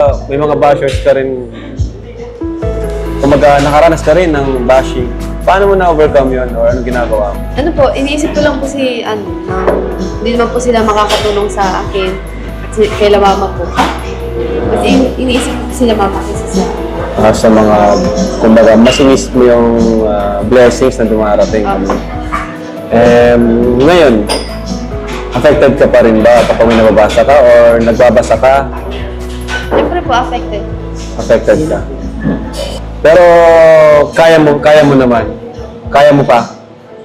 May mga bashers ka rin, kumaga nakaranas ka rin ng bashing. Paano mo na-overcome yun or anong ginagawa mo? Ano po, iniisip ko lang po si, hindi naman po sila makakatulong sa akin at kay mama po. Mas iniisip ko sila mama kasi Sa mga, kumbaga, masinis mo yung blessings na dumarating. Ngayon, affected ka pa rin ba kapag may nababasa ka or nagbabasa ka? Siyempre po, affected. Affected ka. Pero kaya mo naman. Kaya mo pa.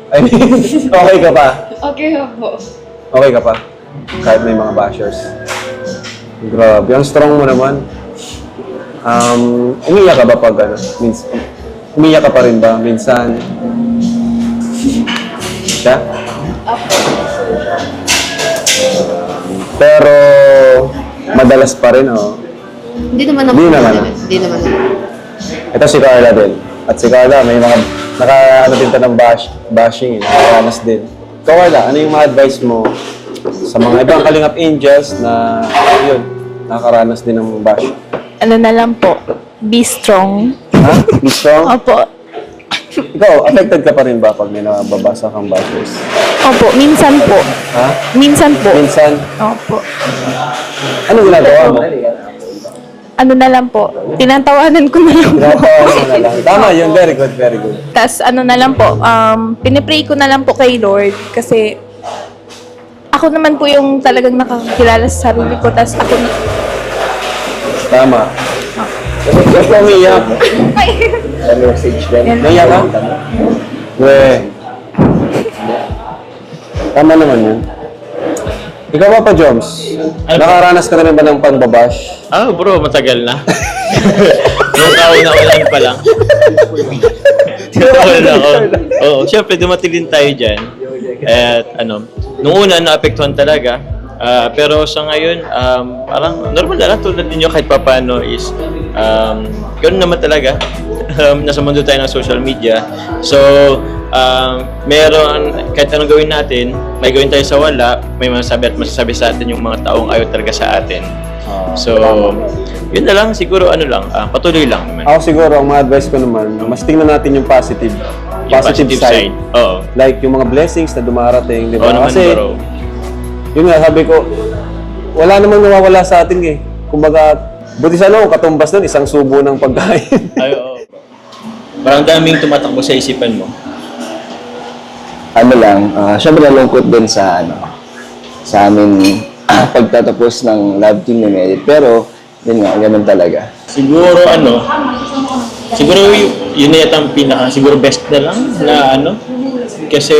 I mean, okay ka pa. Okay po. Okay ka pa. Kahit may mga bashers. Grabe, ang strong mo naman. Umiyak ka ba pag ano? Umiyak ka pa rin ba minsan? Siya? Pero madalas pa rin, oh. Hindi naman. Ito si Carla din. At si Carla, may mga naka-ano din ta ng bashing, nakaranas din. Ikaw, Carla, ano yung mga advice mo sa mga ibang Kalingap Angels na yun, nakaranas din ng bashing? Ano na lang po, be strong. Ha? Be strong? Opo. Ikaw, affected ka pa rin ba pag may nababasa kang bashers? Opo, minsan po. Ha? Minsan po. Minsan? Opo. Ano ginagawa mo? Ano na lang po, tinatawanan ko na lang po. Ginagawa mo na lang. Tama yun, very good, very good. Tapos ano na lang po, pinipray ko na lang po kay Lord kasi ako naman po yung talagang nakakakilala sa sarili ko. Tapos ako na... Tama. Ba't ka umiyak? Naiyak ka? Tama naman yun. Ikaw ba pa, Joms? Nakaranas ka na rin ba ng pangbabash? Bro, matagal na. Yung kauna-ulan pa lang. Oo, syempre dumating din tayo dyan. At nung una naapektuhan talaga. Pero sa ngayon, parang normal na lang tulad ninyo kahit papano is ganoon naman talaga. Nasa mundo tayo ng social media. So, meron, kahit anong gawin natin, may gawin tayo sa wala, may masasabi at masasabi sa atin yung mga taong ayaw talaga sa atin. So, yun na lang, siguro patuloy lang naman. Ako siguro, ang mga advice ko naman, mas tingnan natin yung positive. Yung positive side. Oo. Like yung mga blessings na dumarating, di ba? Oo naman, Kasi, bro. yun nga, sabi ko, wala namang nawawala sa atin eh. Kumbaga, buti sana kung katumbas nun, isang subo ng pagkain. Ay, oo. Parang daming tumatakbo sa isipan mo. Syempre nalungkot din sa sa amin pagtatapos ng love team ni Merit. Pero, yun nga, ganun talaga. Siguro siguro yun na yata ang siguro best na lang na kasi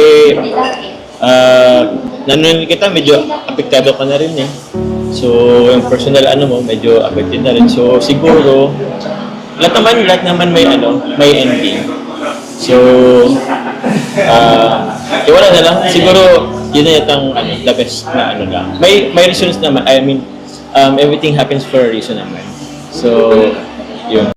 nanonood kita, medyo apektado ka na rin eh. So, yung personal mo, medyo affected na rin. So, siguro, lahat naman may ending. So, wala na lang. Siguro, yun na yatang the best na lang. May reasons naman. I mean, everything happens for a reason naman. So, yun.